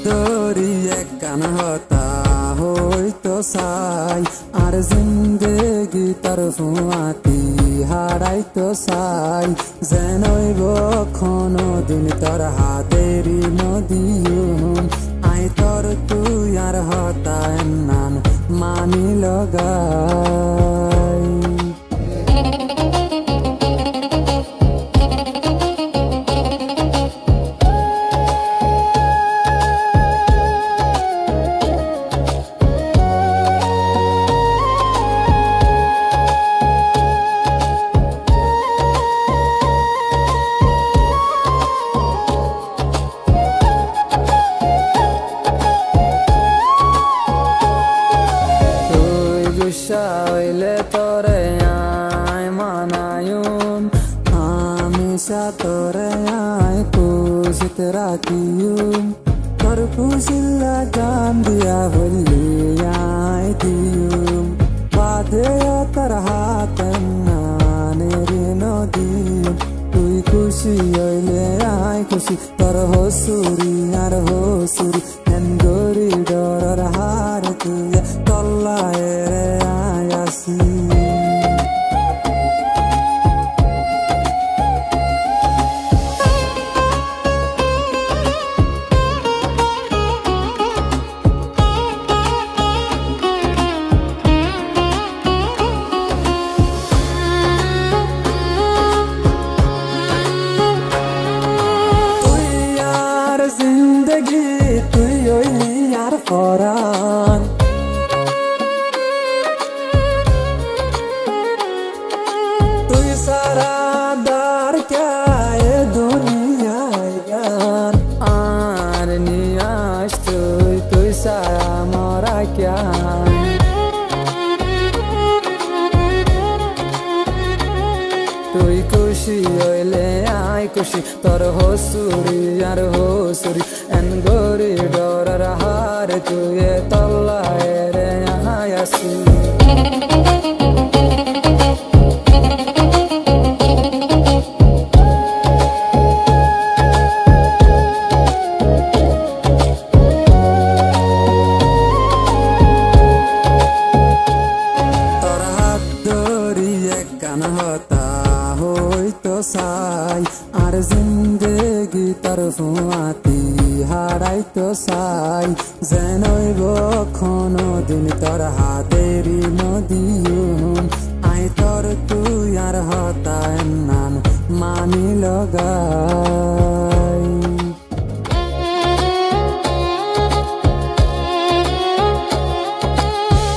ধরি এক কান হতা হইতো চাই আর জিন্দেগি তার ফুয়াতি হারাইতো চাই যেনইব দিন তোর হাতেরি নদীম আই তোর তুই আর হতা নান মানি লগাই Shaile tore ay manayum hamisha tore ay kushit rakiyum tor kushilla jaan diya bolli ay diyum baade tar haatan naneri nodiyum tui kushi hoile ay kushi tor hosuri ar hosuri endori dorar har tuya tolla ere তুই হইলি আর পরাণ তুই সারা দার কে দুনিয়ায় গান আর নিয়াস তুই সারা মরা can তুই খুশি হইলে আই খুশি তোর হসুরি আর হসুরি এন গরি ডরার হার তুই তল্লায় রে আয়াসি তোর হাত ধরি এক কান হতা হইতো চাই আর জিন্দেগি তার ফুয়াতি হারাইতো চাই যেনইব দিন তোর হাতেরি নদীম আই তোর তুই আর হতা নান মানি লগাই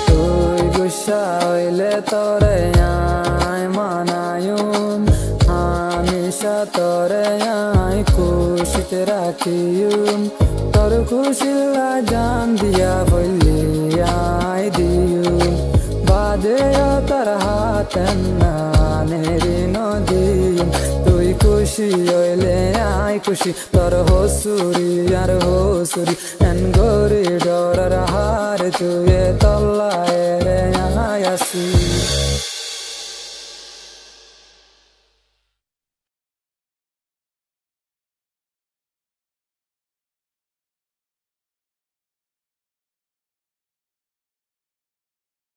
তুই গুসা হইলে তোরে আয় মানায়ুম হামেশা তোরে আয় খুশিত রাখিয়ুম তোর খুশিল্লা জান দিয়া বললি আয় দিয়ুম বাদে তোর হাতেন নানেরি নদীম তুই খুশি হইলে আয় খুশি তোর হসুরি আর হসুরি এন গরি ডরার হার তুই তল্লায় রে আয়াসি